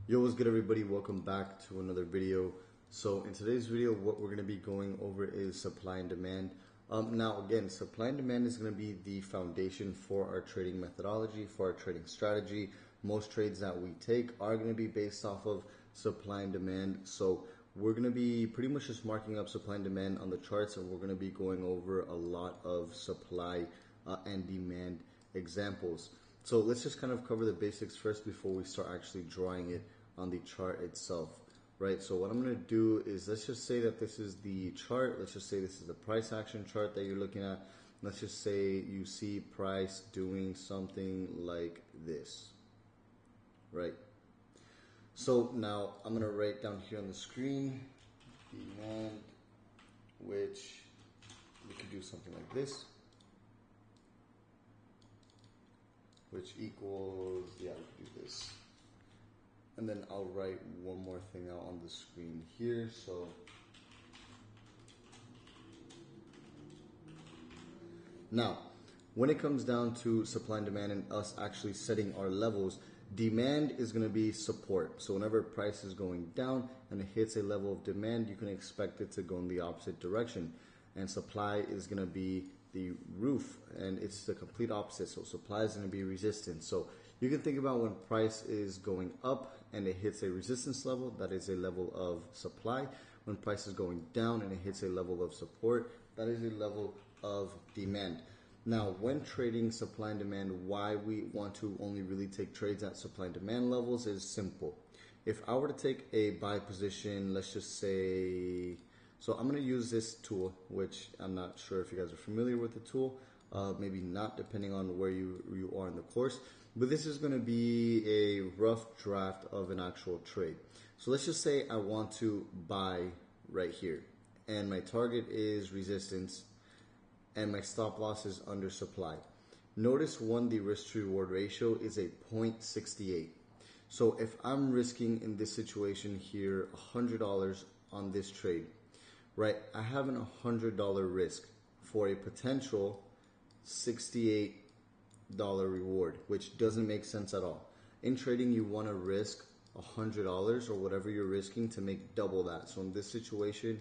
Yo, what's good everybody? Welcome back to another video. So in today's video, what we're going to be going over is supply and demand. Now again, supply and demand is going to be the foundation for our trading methodology, for our trading strategy. Most trades that we take are going to be based off of supply and demand. So we're going to be pretty much just marking up supply and demand on the charts, and we're going to be going over a lot of supply and demand examples. So let's just kind of cover the basics first before we start actually drawing it on the chart itself, right? So what I'm going to do is, let's just say that this is the chart. Let's just say this is the price action chart that you're looking at. Let's just say you see price doing something like this, right? So now I'm going to write down here on the screen demand, which we could do something like this, which equals, yeah, we could do this. And then I'll write one more thing out on the screen here. So now, when it comes down to supply and demand and us actually setting our levels, demand is going to be support. So whenever price is going down and it hits a level of demand, you can expect it to go in the opposite direction. And supply is going to be the roof, and it's the complete opposite. So supply is going to be resistance. So you can think about when price is going up and it hits a resistance level, that is a level of supply. When price is going down and it hits a level of support, that is a level of demand. Now, when trading supply and demand, why we want to only really take trades at supply and demand levels is simple. If I were to take a buy position, let's just say, so I'm going to use this tool, which I'm not sure if you guys are familiar with the tool. Maybe not, depending on where you are in the course. But this is going to be a rough draft of an actual trade. So let's just say I want to buy right here, and my target is resistance, and my stop loss is under supply. Notice the risk to reward ratio is a 0.68. So if I'm risking in this situation here $100 on this trade, right, I have an $100 risk for a potential $68 reward, which doesn't make sense at all. In trading, you want to risk $100 or whatever you're risking to make double that. So in this situation,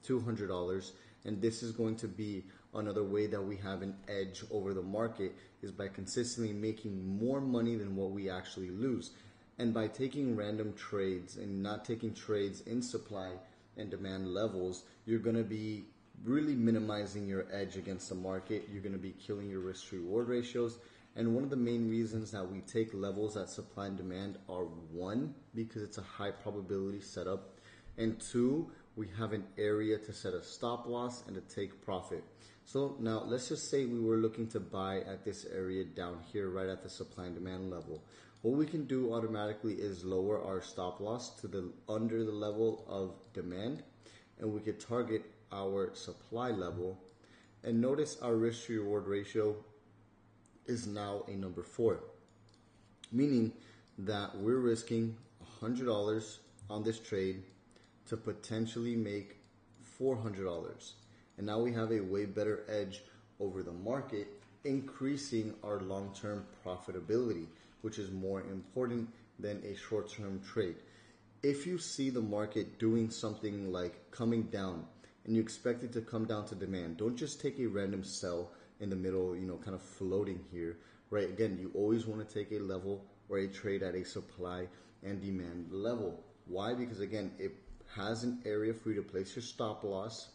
$200, and this is going to be another way that we have an edge over the market, is by consistently making more money than what we actually lose. And by taking random trades and not taking trades in supply and demand levels, you're going to be really minimizing your edge against the market. You're going to be killing your risk to reward ratios. And one of the main reasons that we take levels at supply and demand are, one, because it's a high probability setup, and two, we have an area to set a stop loss and to take profit. So now let's just say we were looking to buy at this area down here, right at the supply and demand level. What we can do automatically is lower our stop loss to under the level of demand, and we could target our supply level. And notice our risk to reward ratio is now a number 4, meaning that we're risking $100 on this trade to potentially make $400. And now we have a way better edge over the market, increasing our long-term profitability, which is more important than a short-term trade. If you see the market doing something like coming down and you expect it to come down to demand, don't just take a random sell in the middle, kind of floating here, right? Again, you always want to take a level or a trade at a supply and demand level. Why? Because again, it has an area for you to place your stop loss,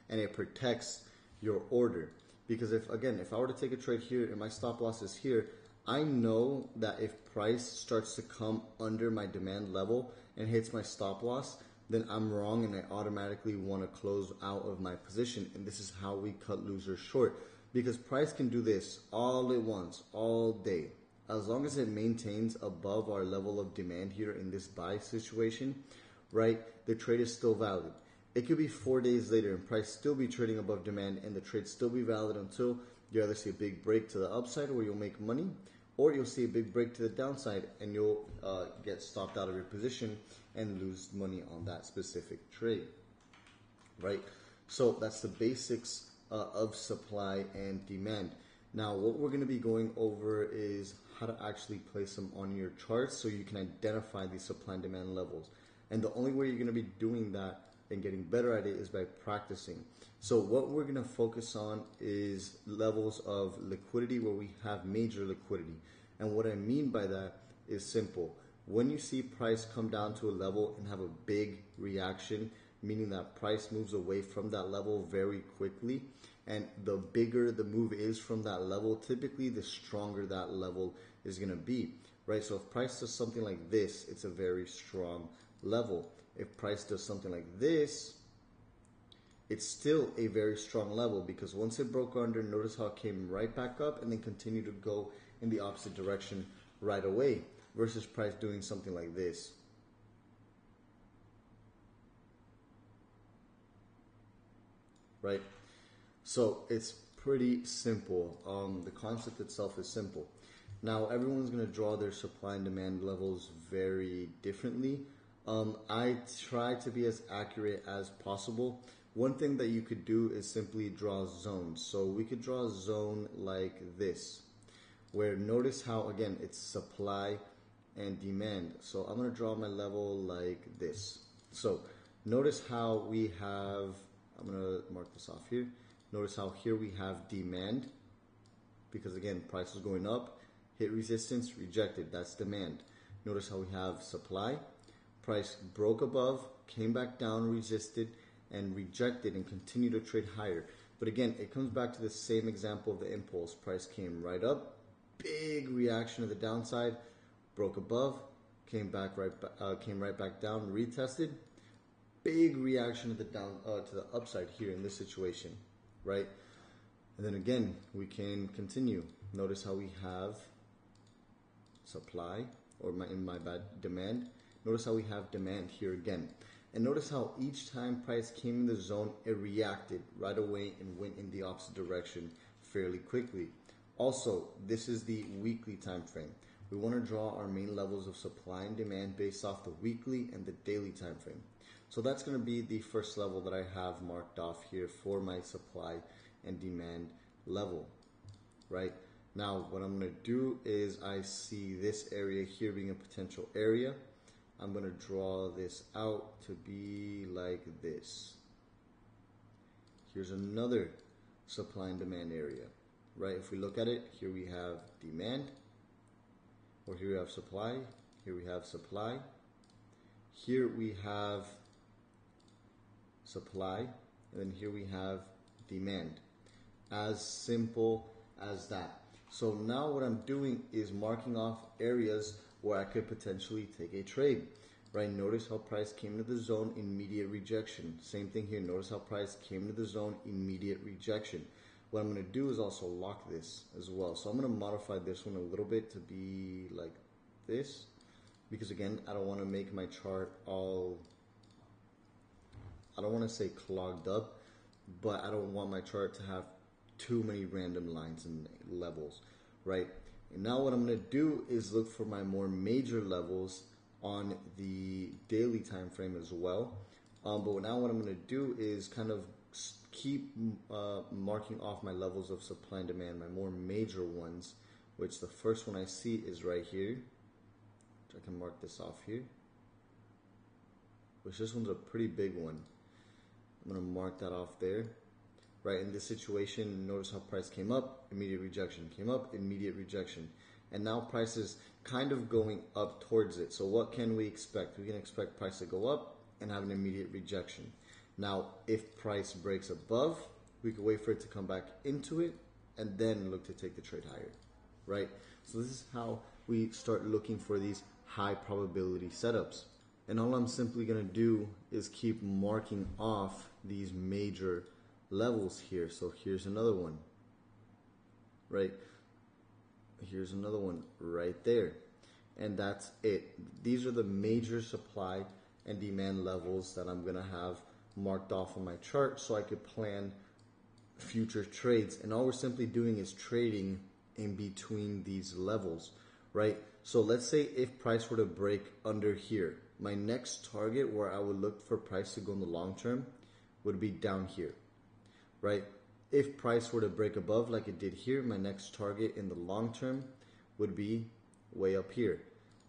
and it protects your order. Because if I were to take a trade here and my stop loss is here, I know that if price starts to come under my demand level and hits my stop loss, then I'm wrong and I automatically want to close out of my position. And this is how we cut losers short, because price can do this all at once, all day. As long as it maintains above our level of demand here in this buy situation, right, the trade is still valid. It could be 4 days later and price still be trading above demand and the trade still be valid until you either see a big break to the upside where you'll make money, or you'll see a big break to the downside and you'll get stopped out of your position and lose money on that specific trade, right? So that's the basics of supply and demand. Now, what we're going to be going over is how to actually place them on your charts so you can identify these supply and demand levels. And the only way you're going to be doing that and getting better at it is by practicing. So what we're going to focus on is levels of liquidity where we have major liquidity. And what I mean by that is simple. When you see price come down to a level and have a big reaction, meaning that price moves away from that level very quickly, and the bigger the move is from that level, typically the stronger that level is going to be, right? So if price does something like this, it's a very strong level. If price does something like this, it's still a very strong level, because once it broke under, notice how it came right back up and then continued to go in the opposite direction right away, versus price doing something like this. Right? So it's pretty simple. The concept itself is simple. Now everyone's going to draw their supply and demand levels very differently. I try to be as accurate as possible. One thing that you could do is simply draw zones. So we could draw a zone like this, where notice how, again, it's supply and demand. So I'm going to draw my level like this. So notice how we have, I'm going to mark this off here. Notice how here we have demand, because again, price is going up, hit resistance, rejected, that's demand. Notice how we have supply, price broke above, came back down, resisted, and rejected, and continued to trade higher. But again, it comes back to the same example of the impulse. Price came right up, big reaction to the downside, broke above, came right back down, retested, big reaction to the upside here in this situation, right? And then again, we can continue. Notice how we have supply, or demand. Notice how we have demand here again. And notice how each time price came in the zone, it reacted right away and went in the opposite direction fairly quickly. Also, this is the weekly time frame. We want to draw our main levels of supply and demand based off the weekly and the daily time frame. So that's going to be the first level that I have marked off here for my supply and demand level, right? Now, what I'm going to do is, I see this area here being a potential area. I'm going to draw this out to be like this. Here's another supply and demand area, right? If we look at it, here we have demand, or here we have supply, here we have supply, here we have supply, and then here we have demand. As simple as that. So now what I'm doing is marking off areas where I could potentially take a trade, right? Notice how price came to the zone, immediate rejection. Same thing here. Notice how price came to the zone, immediate rejection. What I'm going to do is also lock this as well. So I'm going to modify this one a little bit to be like this, because again, I don't want to make my chart all, I don't want to say clogged up, but I don't want my chart to have too many random lines and levels, right? And now what I'm going to do is look for my more major levels on the daily time frame as well. But now what I'm going to do is kind of keep marking off my levels of supply and demand, my more major ones, which the first one I see is right here. I can mark this off here, which this one's a pretty big one. I'm going to mark that off there. Right, in this situation, notice how price came up, immediate rejection, came up, immediate rejection. And now price is kind of going up towards it. So what can we expect? We can expect price to go up and have an immediate rejection. Now, if price breaks above, we could wait for it to come back into it and then look to take the trade higher, right? So this is how we start looking for these high probability setups. And all I'm simply going to do is keep marking off these major levels here. So here's another one, right? Here's another one right there. And that's it. These are the major supply and demand levels that I'm going to have marked off on my chart so I could plan future trades. And all we're simply doing is trading in between these levels, right? So let's say if price were to break under here, my next target where I would look for price to go in the long term would be down here, right? If price were to break above like it did here, my next target in the long term would be way up here.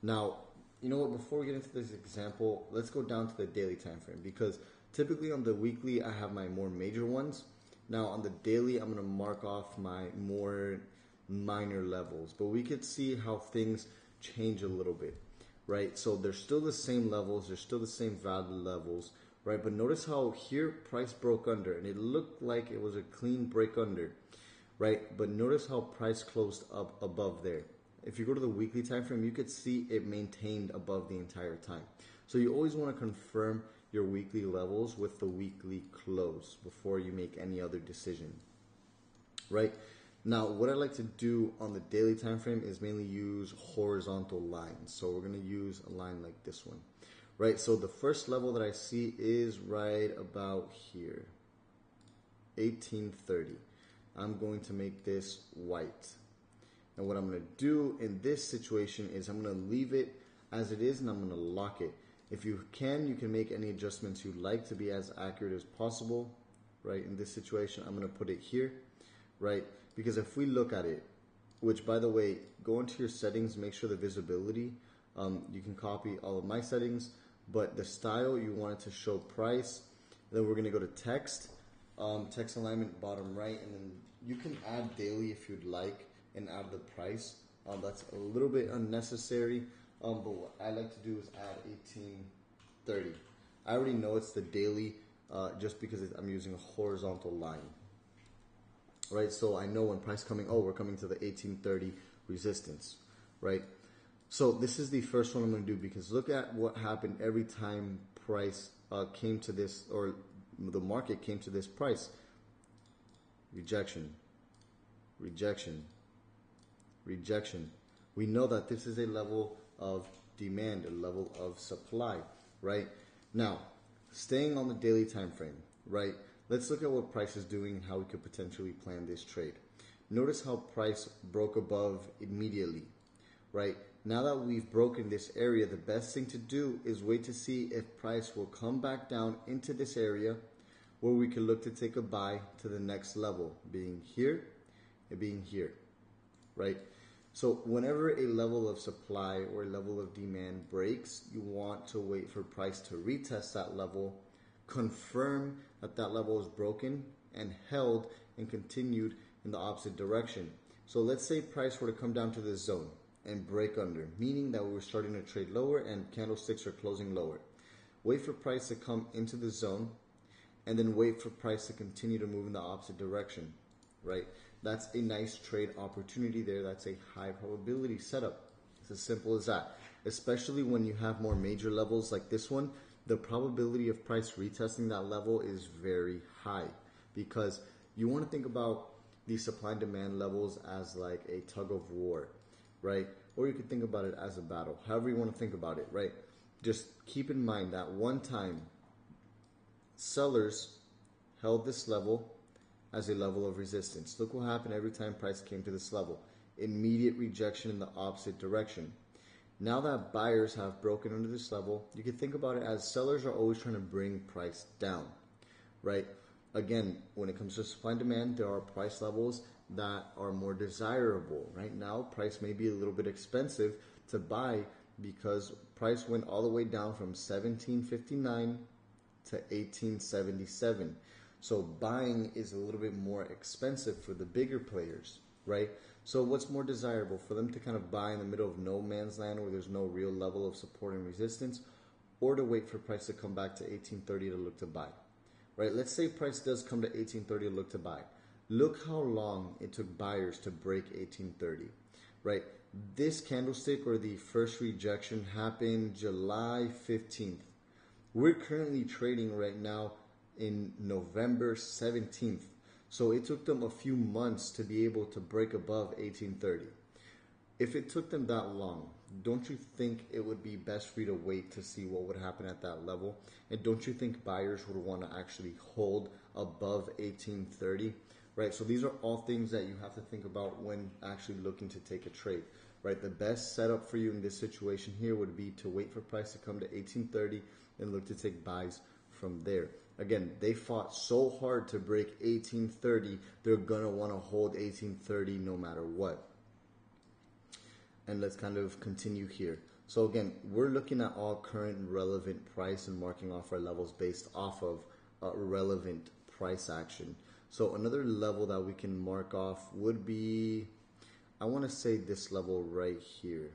Now, you know what, before we get into this example, let's go down to the daily time frame, because typically on the weekly I have my more major ones. Now on the daily I'm going to mark off my more minor levels, but we could see how things change a little bit, right? So they're still the same levels, they're still the same value levels, right? But notice how here price broke under and it looked like it was a clean break under, right? But notice how price closed up above there. If you go to the weekly time frame, you could see it maintained above the entire time. So you always want to confirm your weekly levels with the weekly close before you make any other decision, right? Now, what I like to do on the daily time frame is mainly use horizontal lines. So we're going to use a line like this one, right? So the first level that I see is right about here, 1830. I'm going to make this white. And what I'm going to do in this situation is I'm going to leave it as it is and I'm going to lock it. If you can make any adjustments you like to be as accurate as possible, right? In this situation, I'm going to put it here, right? Because if we look at it, which by the way, go into your settings, make sure the visibility, you can copy all of my settings, but the style, you want it to show price. Then we're going to go to text, text alignment bottom right, and then you can add daily if you'd like and add the price. That's a little bit unnecessary, but what I like to do is add 1830. I already know it's the daily just because I'm using a horizontal line, right? So I know when price coming, we're coming to the 1830 resistance, right? So this is the first one I'm going to do, because look at what happened every time price came to this, or the market came to this price. Rejection, rejection, rejection. We know that this is a level of demand, a level of supply, right? Now, staying on the daily time frame, right? Let's look at what price is doing and how we could potentially plan this trade. Notice how price broke above immediately, right? Now that we've broken this area, the best thing to do is wait to see if price will come back down into this area where we can look to take a buy to the next level, being here and being here, right? So whenever a level of supply or a level of demand breaks, you want to wait for price to retest that level, confirm that that level is broken and held and continued in the opposite direction. So let's say price were to come down to this zone and break under, meaning that we're starting to trade lower and candlesticks are closing lower. Wait for price to come into the zone and then wait for price to continue to move in the opposite direction, right? That's a nice trade opportunity there. That's a high probability setup. It's as simple as that. Especially when you have more major levels like this one, the probability of price retesting that level is very high, because you want to think about the supply and demand levels as like a tug of war, right? Or you could think about it as a battle, however you want to think about it, right? Just keep in mind that one time sellers held this level as a level of resistance. Look what happened every time price came to this level. Immediate rejection in the opposite direction. Now that buyers have broken under this level, you can think about it as sellers are always trying to bring price down, right? Again, when it comes to supply and demand, there are price levels that are more desirable. Right now, price may be a little bit expensive to buy because price went all the way down from 1759 to 1877. So buying is a little bit more expensive for the bigger players, right? So what's more desirable, for them to kind of buy in the middle of no man's land where there's no real level of support and resistance, or to wait for price to come back to 1830 to look to buy, right? Let's say price does come to 1830 to look to buy. Look how long it took buyers to break 1830, right? This candlestick, or the first rejection, happened July 15th. We're currently trading right now in November 17th. So it took them a few months to be able to break above 1830. If it took them that long, don't you think it would be best for you to wait to see what would happen at that level? And don't you think buyers would want to actually hold above 1830? Right? So these are all things that you have to think about when actually looking to take a trade. Right? The best setup for you in this situation here would be to wait for price to come to 1830 and look to take buys from there. Again, they fought so hard to break 1830, they're going to want to hold 1830 no matter what. and let's kind of continue here. So again, we're looking at all current relevant price and marking off our levels based off of relevant price action. So another level that we can mark off would be, I want to say this level right here.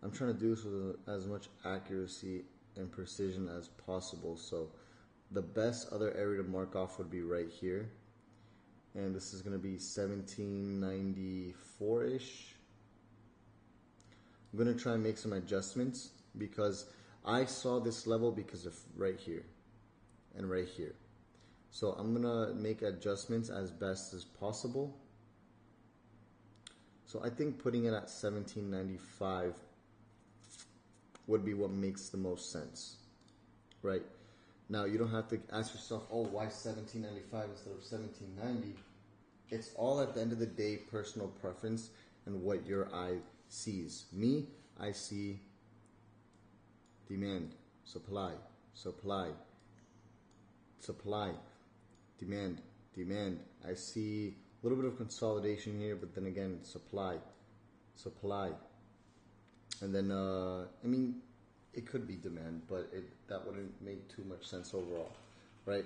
I'm trying to do this with as much accuracy and precision as possible. So the best other area to mark off would be right here. And this is going to be 1794-ish. I'm going to try and make some adjustments because I saw this level because of right here and right here. So I'm going to make adjustments as best as possible. So I think putting it at 1795 would be what makes the most sense, right? Now, you don't have to ask yourself, oh, why 1795 instead of 1790? It's all, at the end of the day, personal preference and what your eye sees. Me, I see demand, supply, supply, supply, demand, demand. I see a little bit of consolidation here, but then again, supply, supply. And then, I mean, it could be demand, but that wouldn't make too much sense overall, right?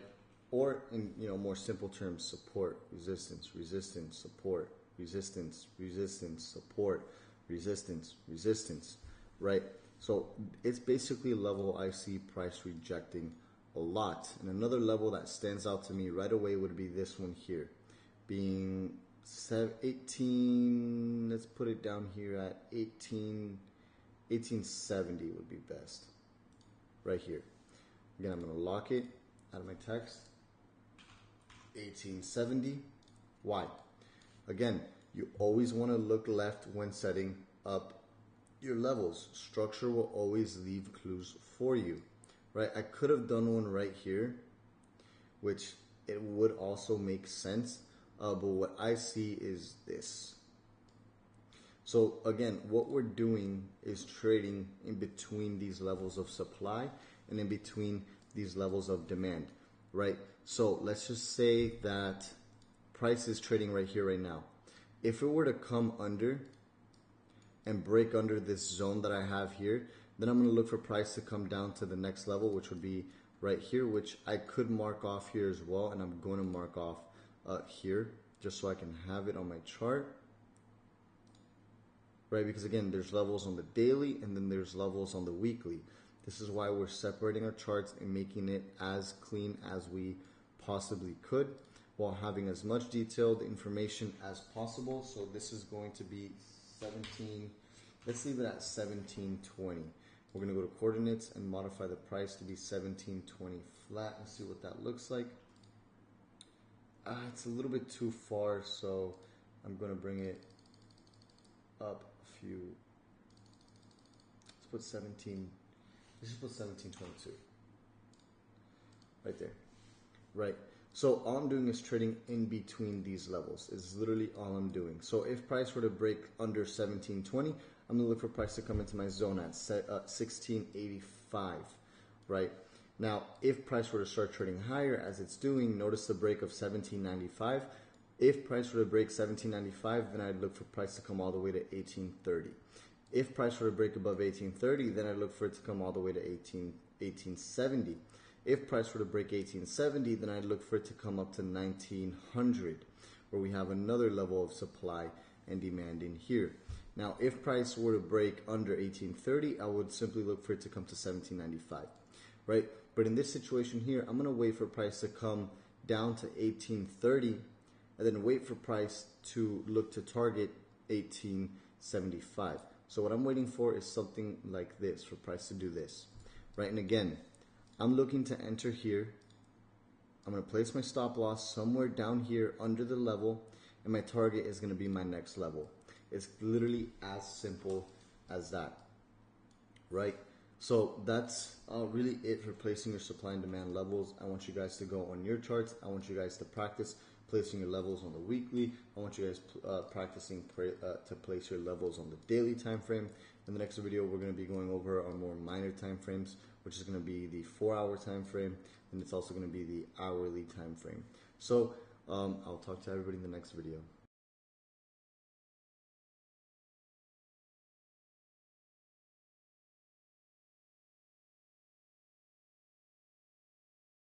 Or in more simple terms, support, resistance, resistance, support, resistance, resistance, support, resistance, resistance, right? So it's basically a level I see price rejecting a lot. And another level that stands out to me right away would be this one here, being 18. Let's put it down here at 1870 would be best, right here. Again, I'm going to lock it out of my text. 1870. Why? Again, you always want to look left when setting up your levels. Structure will always leave clues for you, right? I could have done one right here, which it would also make sense, but what I see is this. So again, what we're doing is trading in between these levels of supply and in between these levels of demand, right? So let's just say that price is trading right here, right now. If it were to come under and break under this zone that I have here, then I'm going to look for price to come down to the next level, which would be right here, which I could mark off here as well. And I'm going to mark off here just so I can have it on my chart. Right, because again, there's levels on the daily and then there's levels on the weekly. This is why we're separating our charts and making it as clean as we possibly could while having as much detailed information as possible. So this is going to be 17, let's leave it at 1720. We're going to go to coordinates and modify the price to be 1720 flat and see what that looks like. It's a little bit too far, so I'm going to bring it up a few. Let's put 17. Let's just put 1722 right there. Right. So all I'm doing is trading in between these levels. It's literally all I'm doing. So if price were to break under 1720, I'm going to look for price to come into my zone at 1685. Right. Now, if price were to start trading higher as it's doing, notice the break of 1795. If price were to break 1795, then I'd look for price to come all the way to 1830. If price were to break above 1830, then I'd look for it to come all the way to 1870. If price were to break 1870, then I'd look for it to come up to 1900, where we have another level of supply and demand in here. Now, if price were to break under 1830, I would simply look for it to come to 1795, right? But in this situation here, I'm going to wait for price to come down to 1830 and then wait for price to look to target 1875. So what I'm waiting for is something like this, for price to do this, right? And again, I'm looking to enter here. I'm going to place my stop loss somewhere down here under the level, and my target is going to be my next level. It's literally as simple as that, right? So that's really it for placing your supply and demand levels. I want you guys to go on your charts. I want you guys to practice placing your levels on the weekly. I want you guys practicing to place your levels on the daily time frame. In the next video, we're going to be going over our more minor time frames, which is going to be the 4-hour time frame, and it's also going to be the hourly time frame. So I'll talk to everybody in the next video.